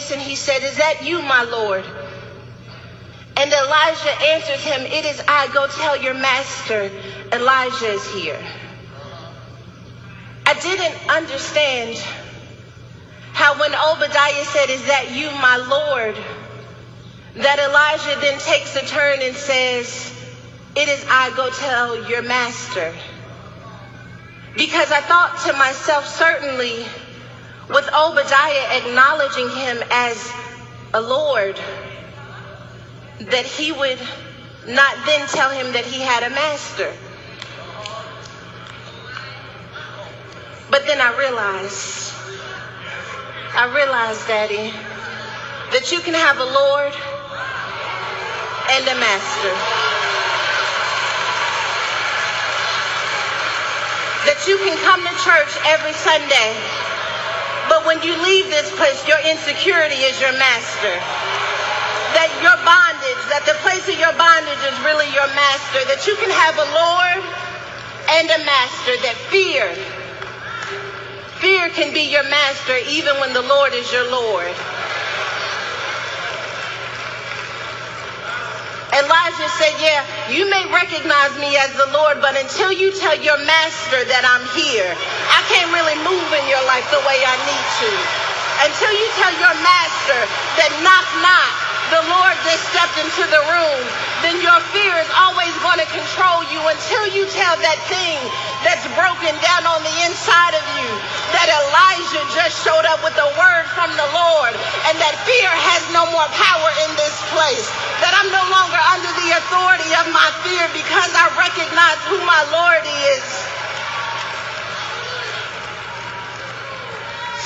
face and he said, "Is that you, my Lord?" And Elijah answered him, "It is I. Go tell your master Elijah is here." I didn't understand how when Obadiah said, "Is that you, my Lord?" that Elijah then takes a turn and says, "It is I. Go tell your master." Because I thought to myself, certainly with Obadiah acknowledging him as a Lord, that he would not then tell him that he had a master. But then I realized, Daddy, that you can have a Lord and a master. That you can come to church every Sunday, but when you leave this place, your insecurity is your master. That your bondage, that the place of your bondage is really your master. That you can have a Lord and a master. That fear can be your master even when the Lord is your Lord. Elijah said, "Yeah, you may recognize me as the Lord, but until you tell your master that I'm here, I can't really move in your life the way I need to. Until you tell your master that knock, knock, the Lord just stepped into the room, then your fear is always going to control you until you tell that thing that's broken down on the inside of you that Elijah just showed up with a word from the Lord, and that fear has no more power in this place. That I'm no longer under the authority of my fear because I recognize who my Lord is."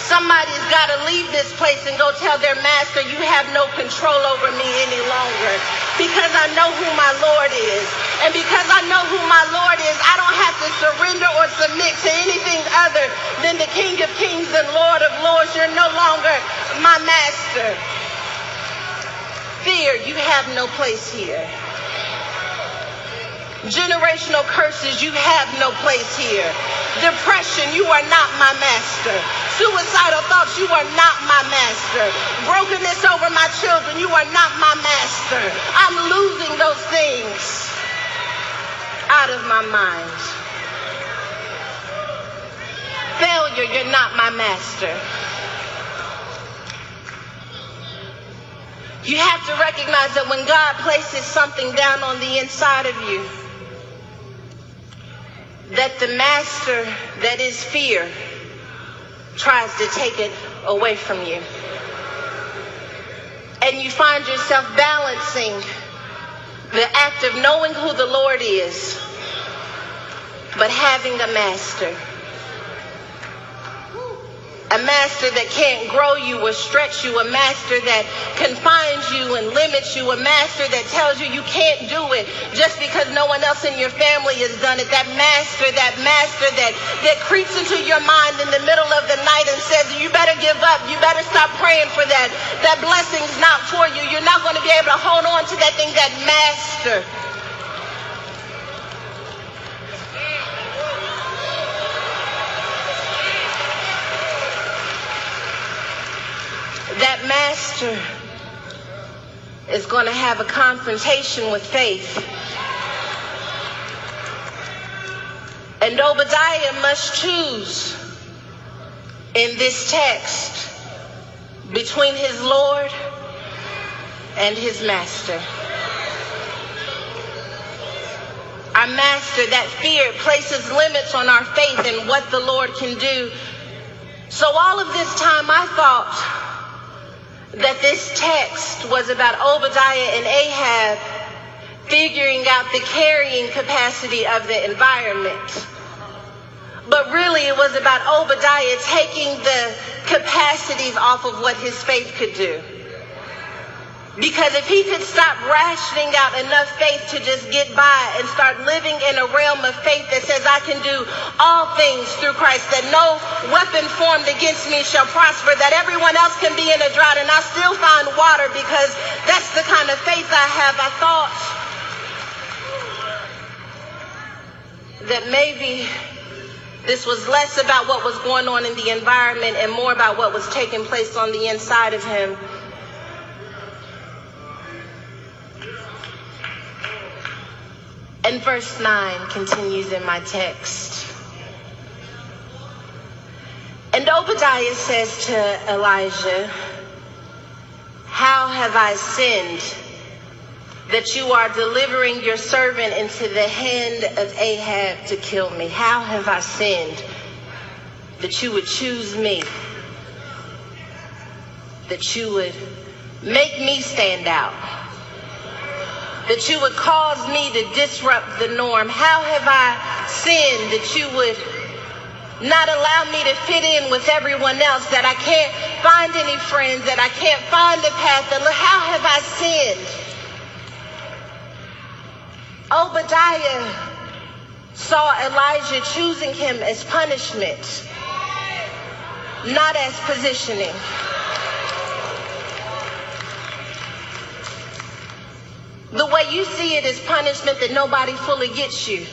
Somebody's got to leave this place and go tell their master, "You have no control over me any longer, because I know who my Lord is. And because I know who my Lord is, I don't have to surrender or submit to anything other than the King of Kings and Lord of Lords. You're no longer my master." Fear, you have no place here. Generational curses, you have no place here. Depression, you are not my master. Suicidal thoughts, you are not my master. Brokenness over my children, you are not my master. I'm losing those things out of my mind. Failure, you're not my master. You have to recognize that when God places something down on the inside of you, that the master that is fear tries to take it away from you. And you find yourself balancing the act of knowing who the Lord is, but having a master. A master that can't grow you or stretch you. A master that confines you and limits you. A master that tells you you can't do it just because no one else in your family has done it. That master that creeps into your mind in the middle of the night and says, "You better give up. You better stop praying for that. That blessing's not for you. You're not going to be able to hold on to that thing." That master. That master is going to have a confrontation with faith. And Obadiah must choose in this text between his Lord and his master. Our master, that fear, places limits on our faith and what the Lord can do. So all of this time I thought that this text was about Obadiah and Ahab figuring out the carrying capacity of the environment. But really it was about Obadiah taking the capacities off of what his faith could do. Because if he could stop rationing out enough faith to just get by and start living in a realm of faith that says, "I can do all things through Christ, that no weapon formed against me shall prosper, that everyone else can be in a drought and I still find water because that's the kind of faith I have," I thought that maybe This was less about what was going on in the environment and more about what was taking place on the inside of him. And verse 9 continues in my text. And Obadiah says to Elijah, "How have I sinned that you are delivering your servant into the hand of Ahab to kill me? How have I sinned that you would choose me, that you would make me stand out, that you would cause me to disrupt the norm? How have I sinned that you would not allow me to fit in with everyone else, that I can't find any friends, that I can't find a path? How have I sinned?" Obadiah saw Elijah choosing him as punishment, not as positioning. The way you see it is punishment that nobody fully gets you,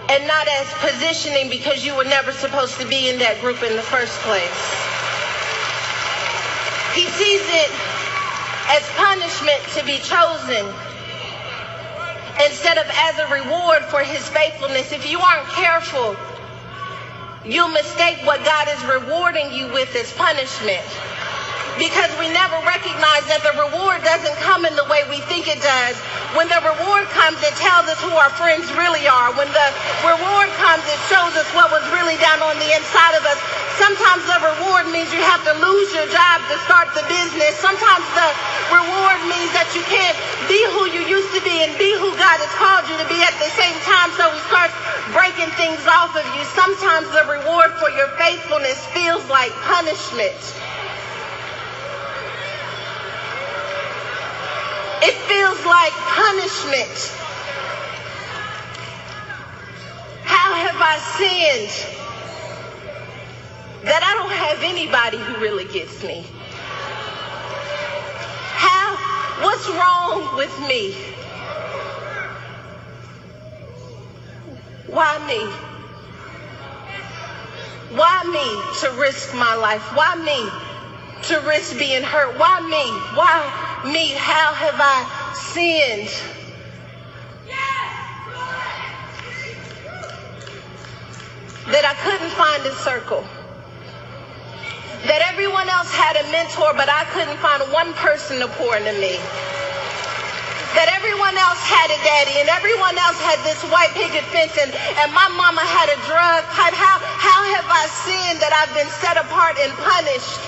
and not as positioning because you were never supposed to be in that group in the first place. He sees it as punishment to be chosen instead of as a reward for his faithfulness. If you aren't careful, you'll mistake what God is rewarding you with as punishment, because we never recognize that the reward doesn't come in the way we think it does. When the reward comes, it tells us who our friends really are. When the reward comes, it shows us what was really down on the inside of us. Sometimes the reward means you have to lose your job to start the business. Sometimes the reward means that you can't be who you used to be and be who God has called you to be at the same time, so He starts breaking things off of you. Sometimes the reward for your faithfulness feels like punishment. It feels like punishment. How have I sinned that I don't have anybody who really gets me? What's wrong with me? Why me? Why me to risk my life? Why me to risk being hurt? Why me? Why me? How have I sinned? That I couldn't find a circle. That everyone else had a mentor, but I couldn't find one person to pour into me. That everyone else had a daddy, and everyone else had this white picket fence, and my mama had a drug pipe. How have I sinned that I've been set apart and punished?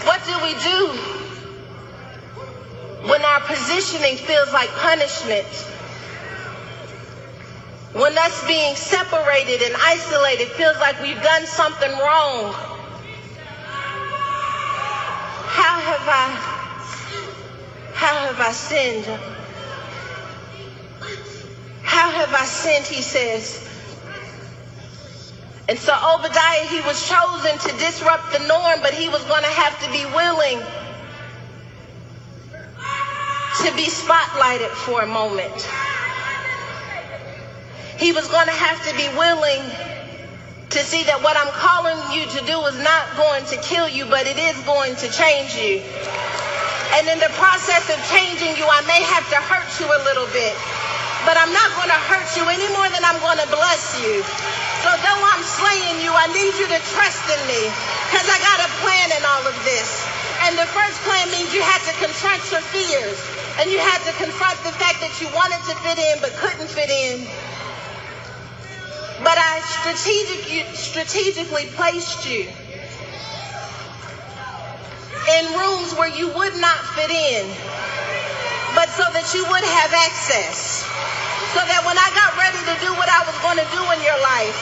What do we do when our positioning feels like punishment? When us being separated and isolated feels like we've done something wrong? How have I sinned? How have I sinned, he says. And so Obadiah, he was chosen to disrupt the norm, but he was going to have to be willing to be spotlighted for a moment. He was going to have to be willing to see that what I'm calling you to do is not going to kill you, but it is going to change you. And in the process of changing you, I may have to hurt you a little bit, but I'm not going to hurt you any more than I'm going to bless you. So though I'm slaying you, I need you to trust in me, because I got a plan in all of this. And the first plan means you had to confront your fears, and you had to confront the fact that you wanted to fit in but couldn't fit in. But I strategically placed you in rooms where you would not fit in, but so that you would have access. So that when I got ready to do what I was going to do in your life,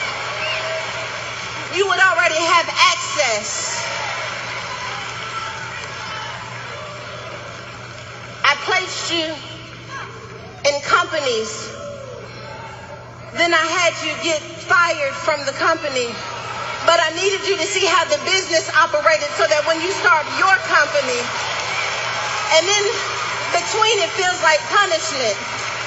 you would already have access. I placed you in companies. Then I had you get fired from the company. But I needed you to see how the business operated so that when you start your company, and then between it feels like punishment.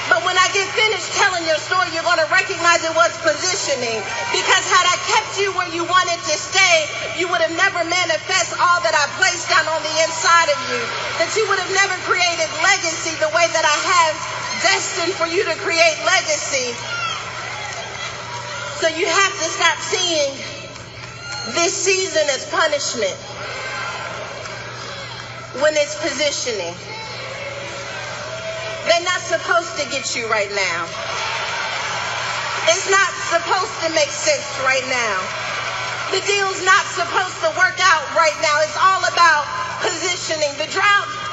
But when I get finished telling your story, you're going to recognize it was positioning. Because had I kept you where you wanted to stay, you would have never manifest all that I placed down on the inside of you. That you would have never created legacy the way that I have destined for you to create legacy. So you have to stop seeing this season as punishment when it's positioning. They're not supposed to get you right now. It's not supposed to make sense right now. The deal's not supposed to work out right now. It's all about positioning. The drought